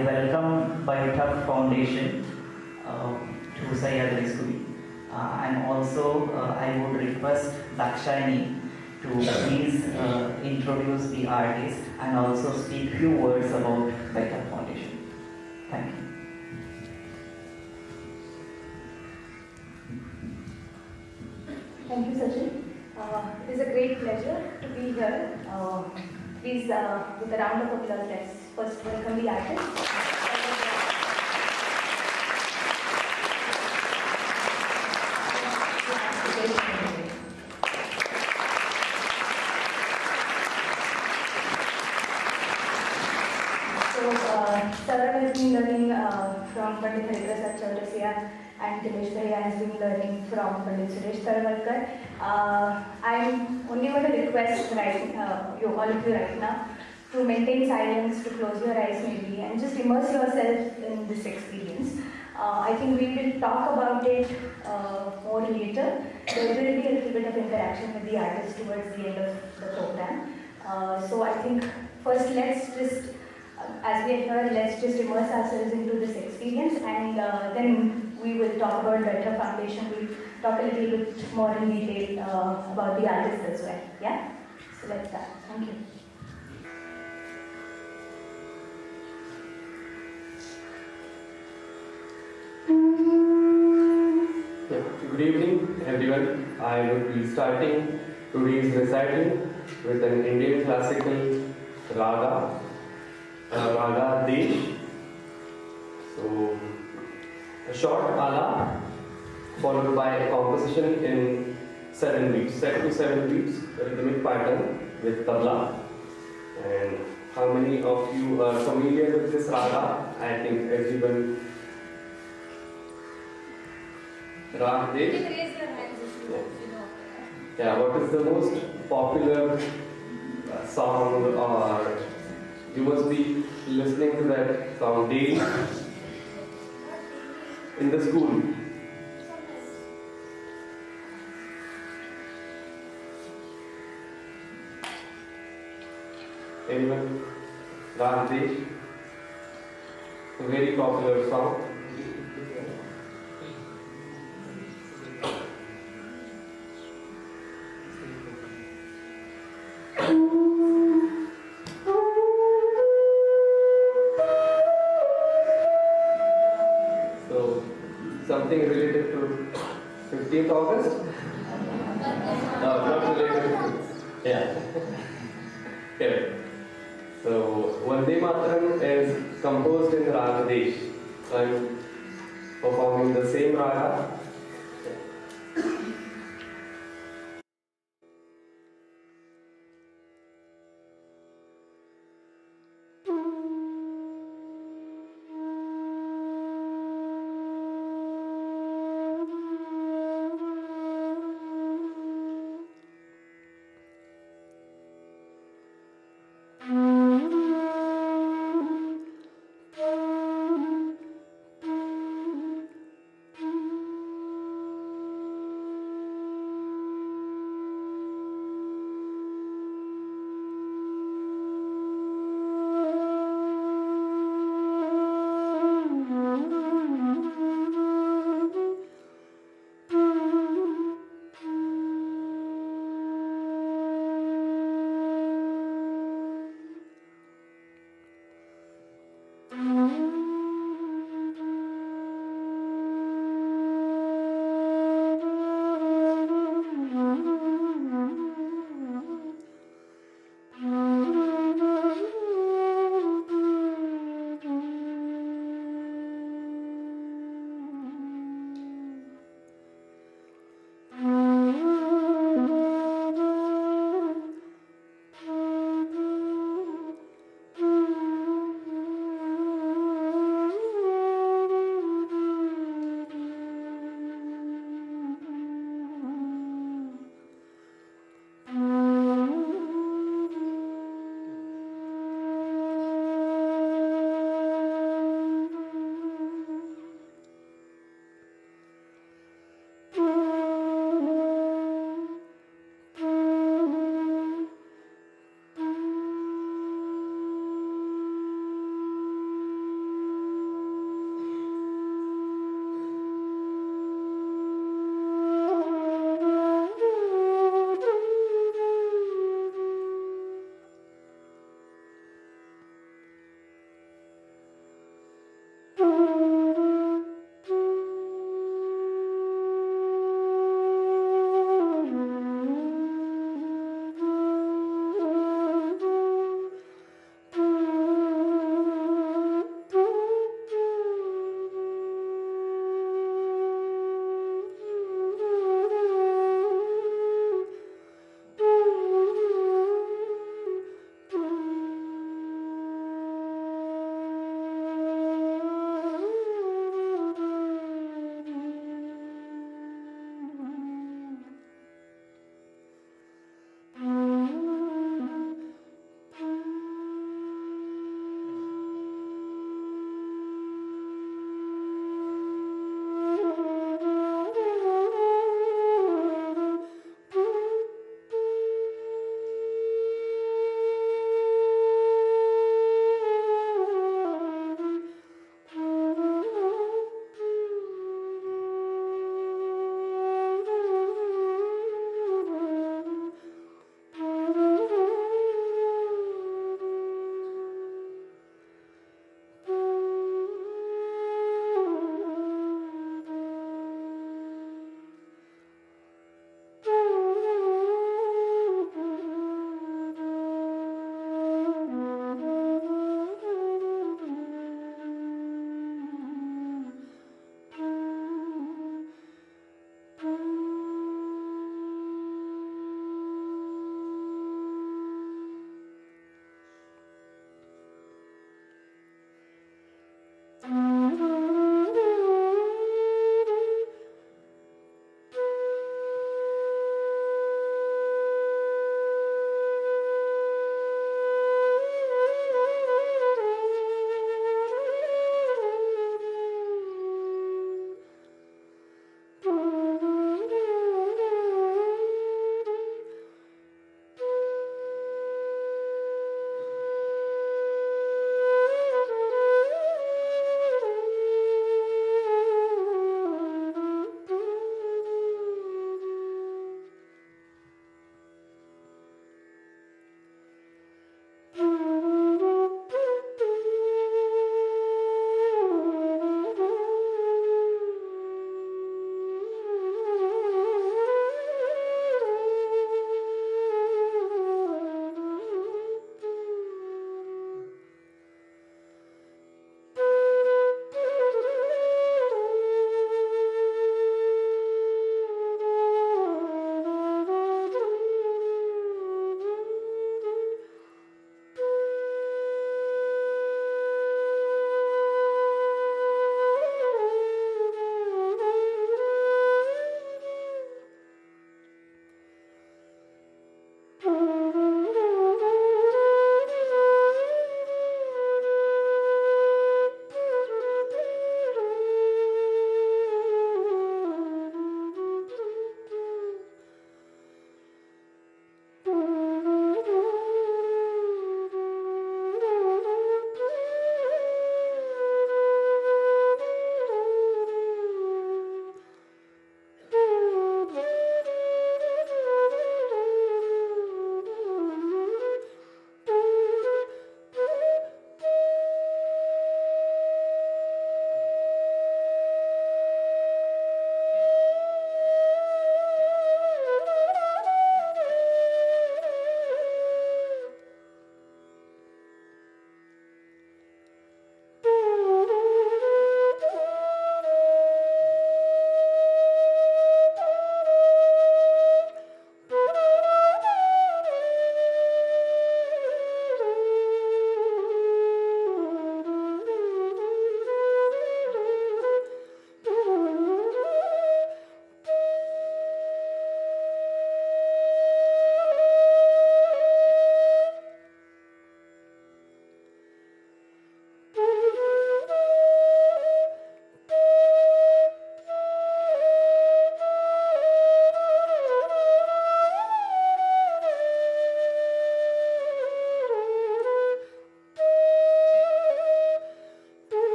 I welcome Vartak Foundation to Sahyadri School. And also, I would request Dakshani to please introduce the artist and also speak few words about Vartak Foundation. Thank you. Thank you, Sachin. It is a great pleasure to be here. Please, with a round of applause, let's first welcome the artist. Saurabh has been learning from Pandit Haritra Chaurasia and Nilesh has been learning from Pandit Suresh Tarvalkar. I'm only going to request all of you right now to maintain silence, to close your eyes maybe, and just immerse yourself in this experience. I think we will talk about it more later. There will be a little bit of interaction with the artist towards the end of the program. So I think first let's just, as we are here, let's just immerse ourselves into this experience, and then we will talk about Vartak Foundation. We'll talk a little bit more in detail about the artist as well. Yeah? So let's start. Thank you. Good evening, everyone. I will be starting today's recital with an Indian classical raga, Raga Desh. So, a short ala followed by a composition in 7 beats, 7 to 7 beats, rhythmic pattern with tabla. And how many of you are familiar with this raga? I think everyone. Raga Desh. You can raise your hands if you know. Yeah, what is the most popular song, or you must be listening to that song daily in the school? Anyone? Randive, a very popular song. So, something related to 15th August? No, not related to. Yeah. Correct. So, Vande Mataram is composed in Raga Desh. So, I'm performing the same raga.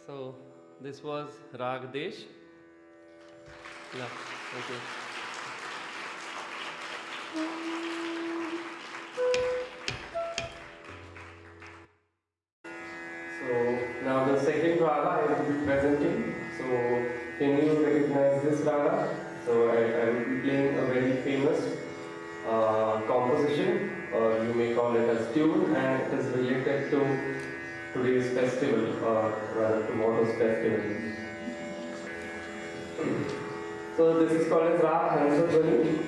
So this was Rag Desh. Yeah, thank you. So now the second raga I will be presenting. So can you recognize this raga? So I will be playing a very famous composition, or you may call it as tune, and it is related to today's festival, or rather tomorrow's festival. So this is called as Rag Hansadwani.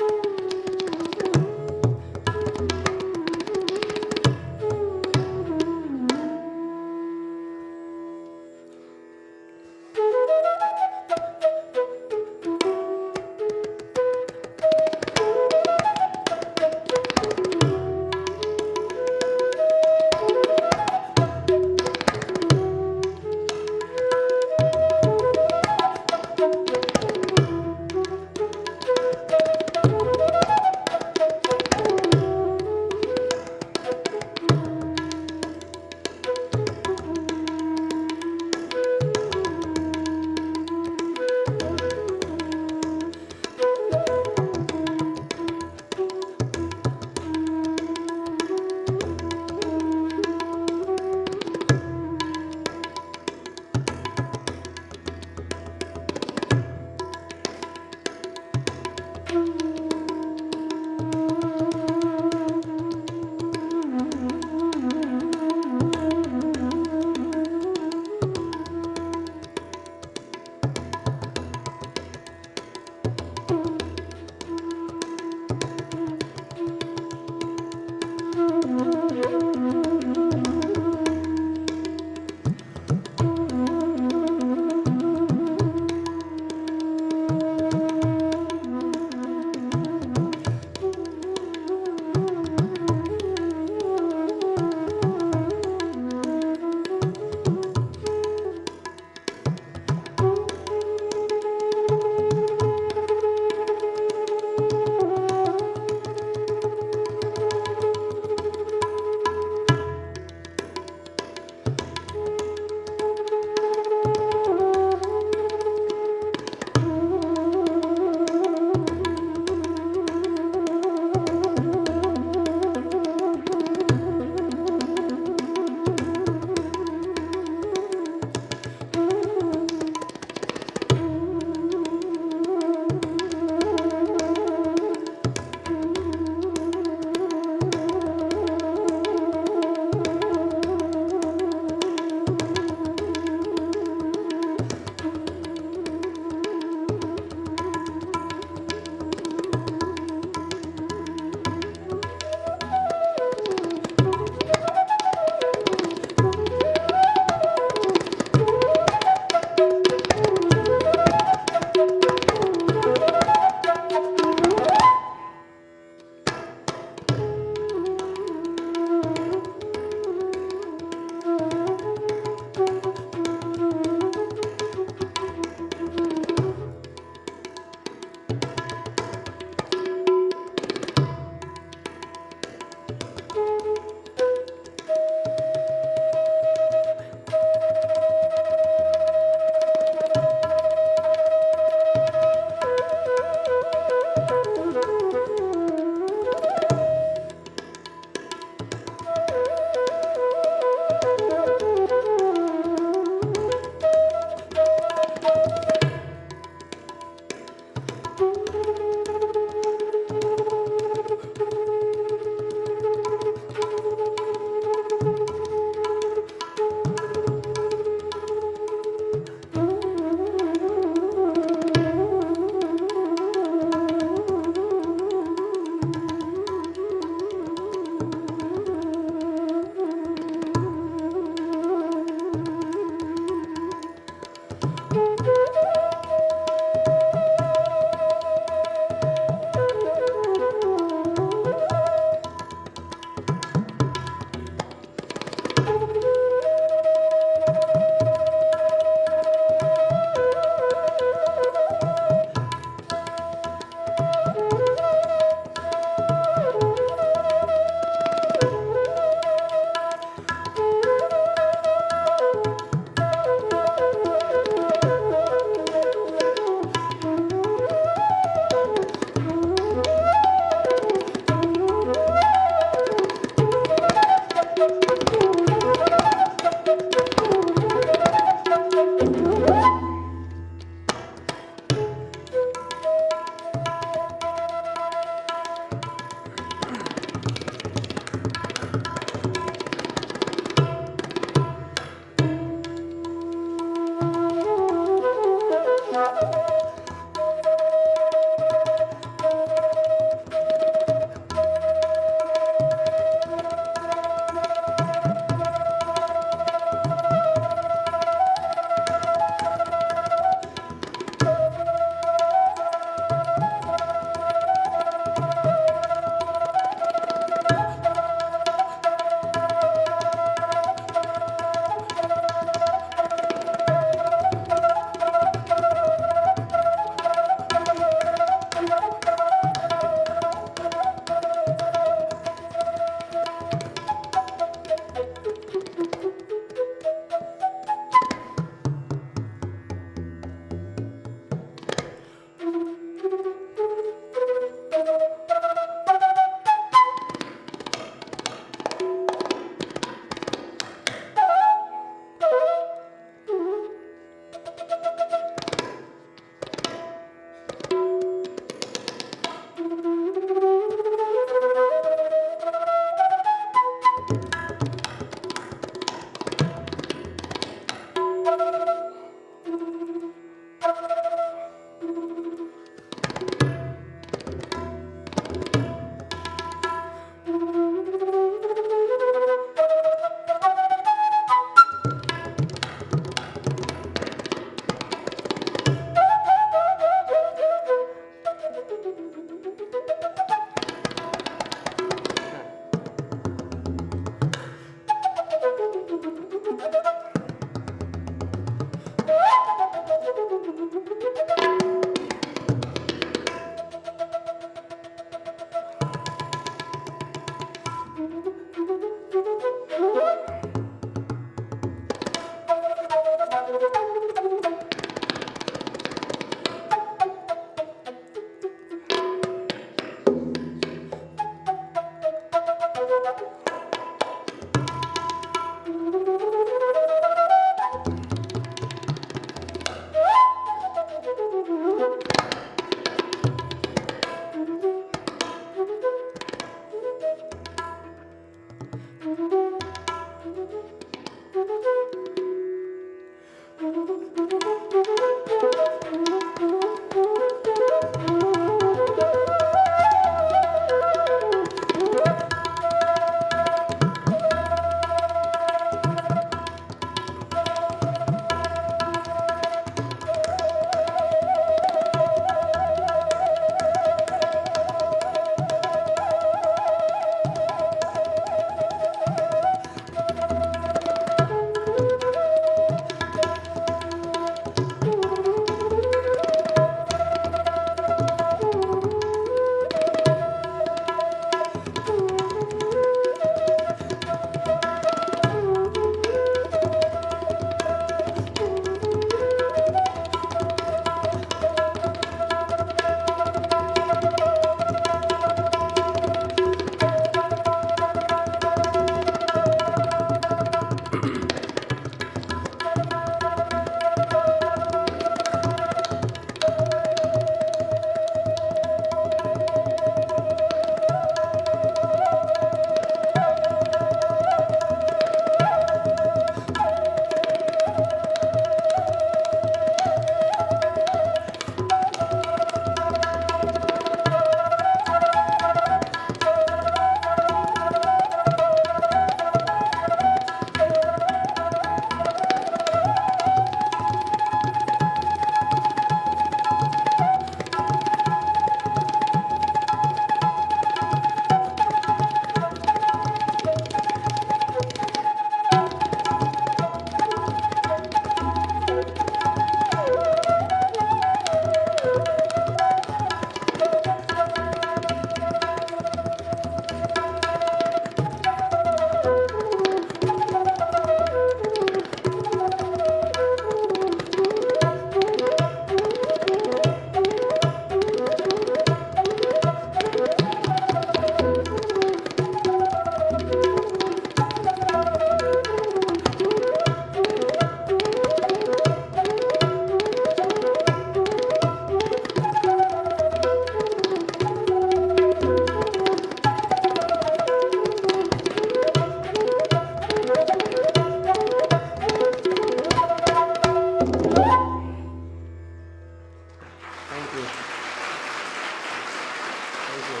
you.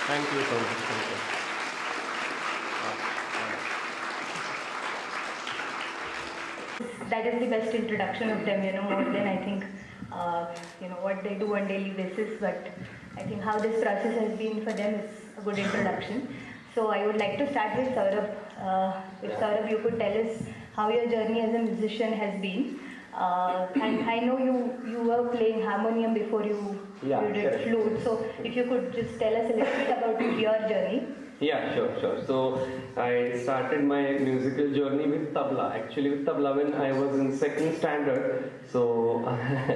Thank you so much. Thank you. That is the best introduction of them, more than I think, what they do on daily basis. But I think how this process has been for them is a good introduction. So I would like to start with Saurabh. If Saurabh, you could tell us how your journey as a musician has been. And I know you were playing harmonium before you did flute. So if you could just tell us a little bit about your journey. Yeah, sure. So I started my musical journey with Tabla. Actually, with Tabla when I was in second standard. So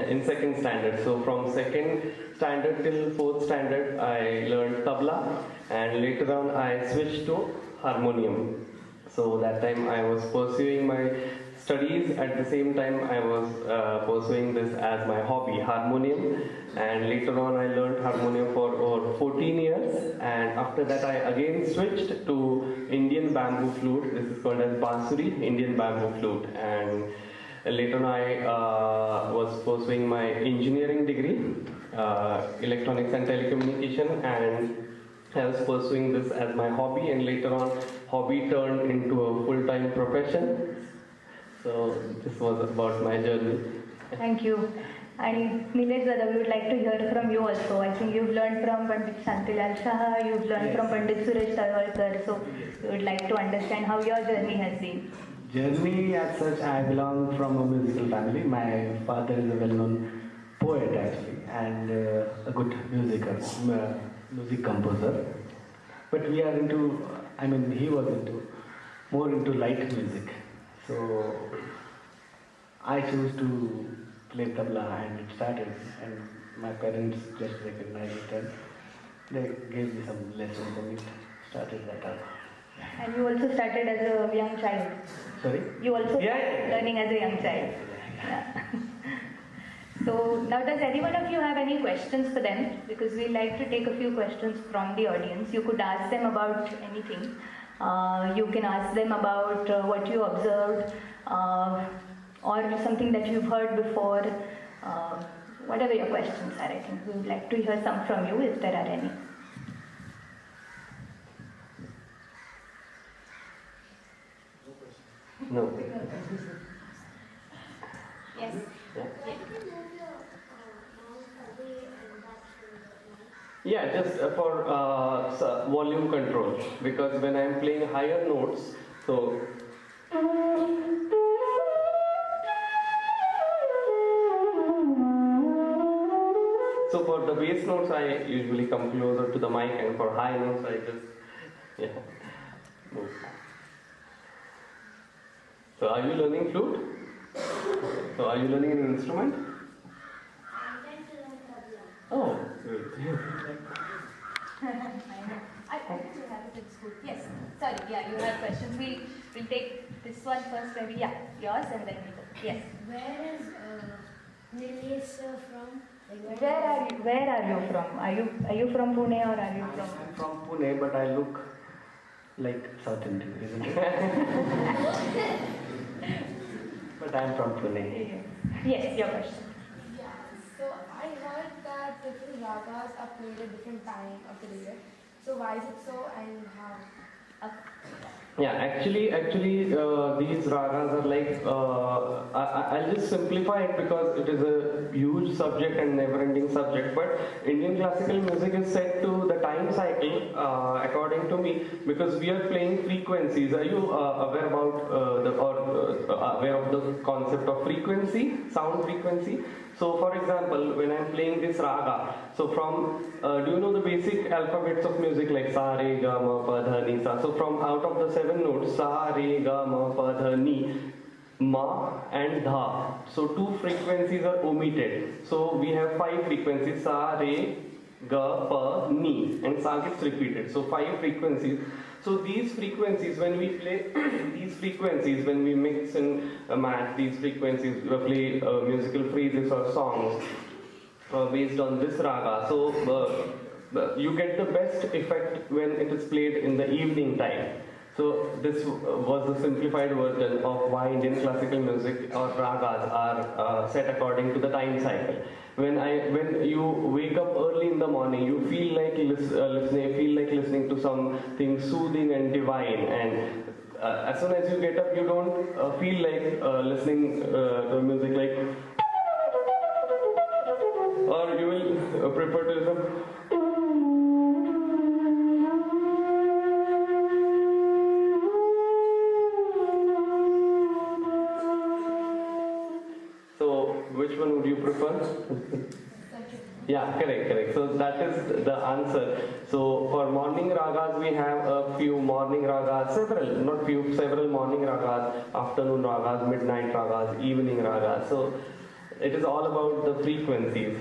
in second standard. So from second standard till fourth standard, I learned Tabla, and later on I switched to harmonium. So that time I was pursuing my studies. At the same time, I was pursuing this as my hobby, harmonium. And later on, I learned harmonium for over 14 years. And after that, I again switched to Indian bamboo flute. This is called as Bansuri, Indian bamboo flute. And later on, I was pursuing my engineering degree, electronics and telecommunication. And I was pursuing this as my hobby. And later on, hobby turned into a full-time profession. So this was about my journey. Thank you. And Nilesh, we would like to hear from you also. I think you've learned from Pandit Shantilal Shah, you've learned from Pandit Suresh Tarwalkar. So we would like to understand how your journey has been. Journey as such, I belong from a musical family. My father is a well-known poet actually, and a good music composer. But we are he was more into light music. So I chose to play tabla, and it started, and my parents just recognized it and they gave me some lessons, and it started that up. And you also started as a young child. Sorry? You also started learning as a young child. Yeah. So now, does any one of you have any questions for them? Because we like to take a few questions from the audience. You could ask them about anything. You can ask them about what you observed, or something that you've heard before. Whatever your questions are, I think we would like to hear some from you if there are any. No. Yes. Yeah, just for volume control, because when I'm playing higher notes, so for the bass notes I usually come closer to the mic, and for high notes I just move. So are you learning flute? So are you learning an instrument? Oh, good. I think you have it in school. Yes. Sorry. Yeah, you have questions. We'll take this one first. Maybe yours, and then we go. Yes. Where is Nilesh from? Like, Where are you from? Are you from Pune, or are you from? I'm from Pune, but I look like South Indian, isn't it? But I'm from Pune. Yes, your question. yeah. So I heard that different ragas are played at different time of the day. So why is it so, and how? Yeah, actually, these ragas are like, I'll just simplify it because it is a huge subject and never-ending subject. But Indian classical music is set to the time cycle, according to me, because we are playing frequencies. Are you aware about aware of the concept of frequency, sound frequency? So, for example, when I'm playing this raga, so from, do you know the basic alphabets of music like sa, re, ga, ma, pa, dha, ni, sa? So, from out of the 7 notes, sa, re, ga, ma, pa, dha, ni, ma, and dha. So, 2 frequencies are omitted. So, we have 5 frequencies, sa, re, ga, pa, ni, and sa gets repeated. So, 5 frequencies. So these frequencies, when we play these frequencies, when we mix and match these frequencies, we play musical phrases or songs based on this raga. So you get the best effect when it is played in the evening time. So this was the simplified version of why Indian classical music or ragas are set according to the time cycle. When you wake up early in the morning, you feel like listening to something soothing and divine. And as soon as you get up, you don't feel like listening to music like, or you will prefer to listen. So, which one would you prefer? Yeah, correct. So that is the answer. So for morning ragas, we have a few morning ragas, several morning ragas, afternoon ragas, midnight ragas, evening ragas. So it is all about the frequencies.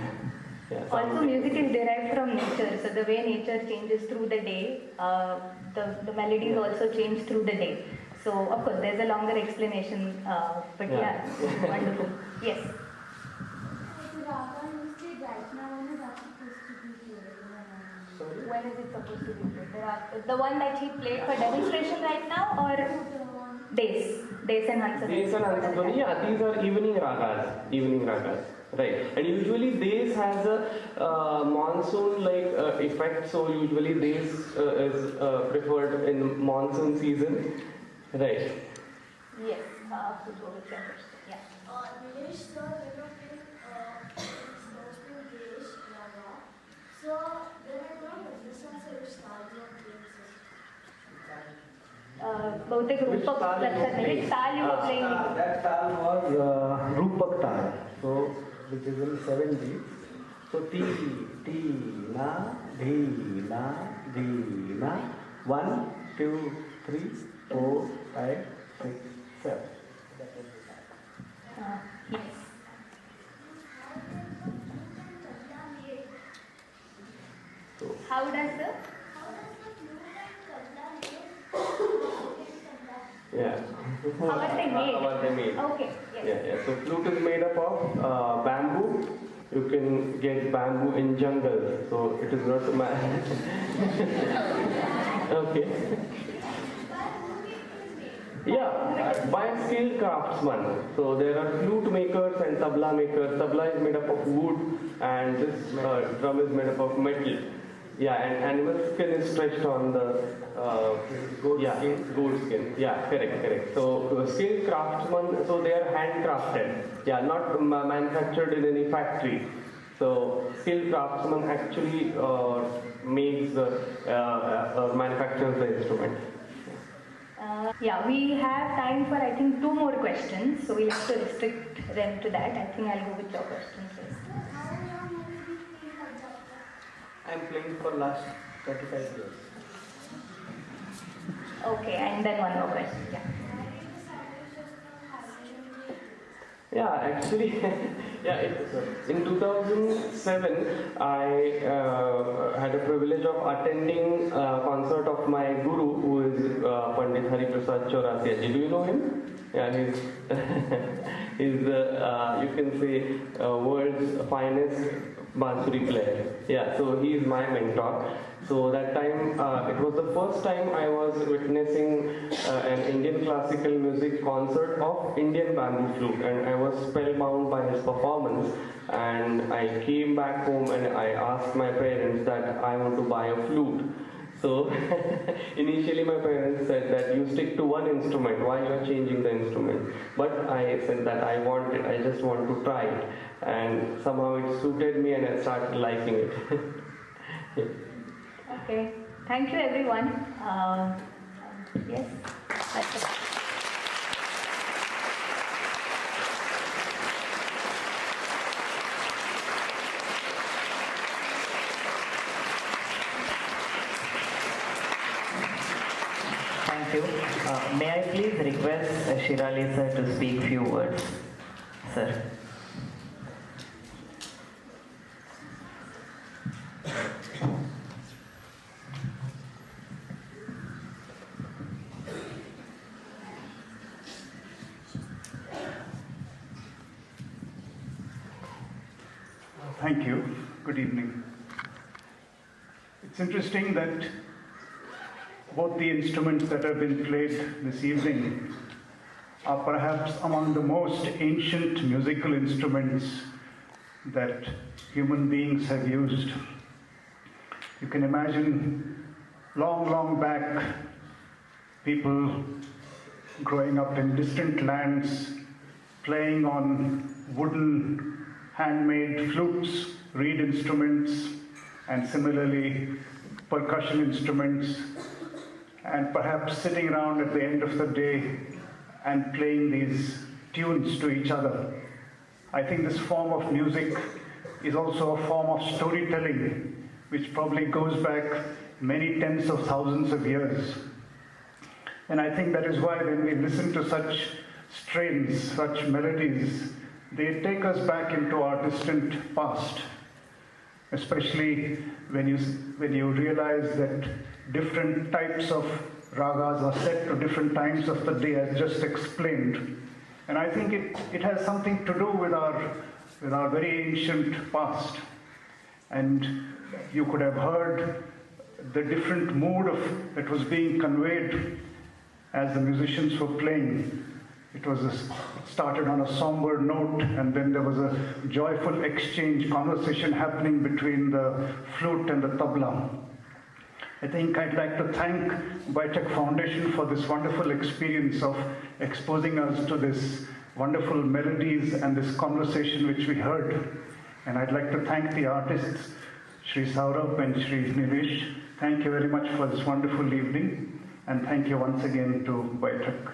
Yeah, Also, music is derived from nature. So the way nature changes through the day, the melodies also change through the day. So of course, there's a longer explanation, but yeah, wonderful. Yes. When is it supposed to be played? The one that he played for demonstration right now, or days and Hansavini? Days and Hansavini, yeah, these are evening ragas, right? And usually days has a monsoon-like effect, so usually days is preferred in monsoon season, right? Yes, to go with your question, yeah. Nilesh sir, when you played Nilesh Raga, so there are no differences which style you are playing, sir. बहुतेक रूपक लक्षात नाही which style you were playing? That tal was Rupak tal, so which is in 7 beats. So T, na, dhi, na, 1, 2, 3, 4, 5, 6, 7. That is the tal. Yes. So How does the? Yeah. How are they made? How are they made? Okay, yes. Yeah. So flute is made up of bamboo. You can get bamboo in jungle, so it is not okay. Yeah, by a skilled craftsman. So there are flute makers and tabla makers. Tabla is made up of wood, and this drum is made up of metal. Yeah, and animal skin is stretched on the goat skin. Yeah, correct. So skilled craftsmen, so they are handcrafted. Yeah, not manufactured in any factory. So skilled craftsman actually makes manufactures the instrument. Yeah, we have time for I think 2 more questions, so we'll have to restrict them to that. I think I'll go with your question first. I'm playing for last 35 years. Okay, and then one more question. Yeah, actually, in 2007, I had a privilege of attending a concert of my guru, who is Pandit Hari Prasad Chaurasia. Do you know him? Yeah, he's you can say world's finest bansuri player. Yeah, so he is my mentor. So that time, it was the first time I was witnessing an Indian classical music concert of Indian bamboo flute, and I was spellbound by his performance. And I came back home and I asked my parents that I want to buy a flute. So initially my parents said that you stick to one instrument, why you are changing the instrument? But I said that I just want to try it. And somehow it suited me and I started liking it. Okay, thank you everyone. Yes, that's it. Thank you. May I please request Shirali sir to speak few words, sir. Thank you. Good evening. It's interesting that both the instruments that have been played this evening are perhaps among the most ancient musical instruments that human beings have used. You can imagine long, long back, people growing up in distant lands, playing on wooden, handmade flutes, reed instruments, and similarly percussion instruments, and perhaps sitting around at the end of the day and playing these tunes to each other. I think this form of music is also a form of storytelling, which probably goes back many tens of thousands of years. And I think that is why when we listen to such strains, such melodies, they take us back into our distant past, especially when you realize that different types of ragas are set to different times of the day, as just explained. And I think it has something to do with our very ancient past. And you could have heard the different mood that was being conveyed as the musicians were playing. It started on a somber note, and then there was a joyful exchange, conversation happening between the flute and the tabla. I think I'd like to thank Vartak Foundation for this wonderful experience of exposing us to this wonderful melodies and this conversation which we heard. And I'd like to thank the artists, Shri Saurabh and Shri Nilesh. Thank you very much for this wonderful evening, and thank you once again to Vartak.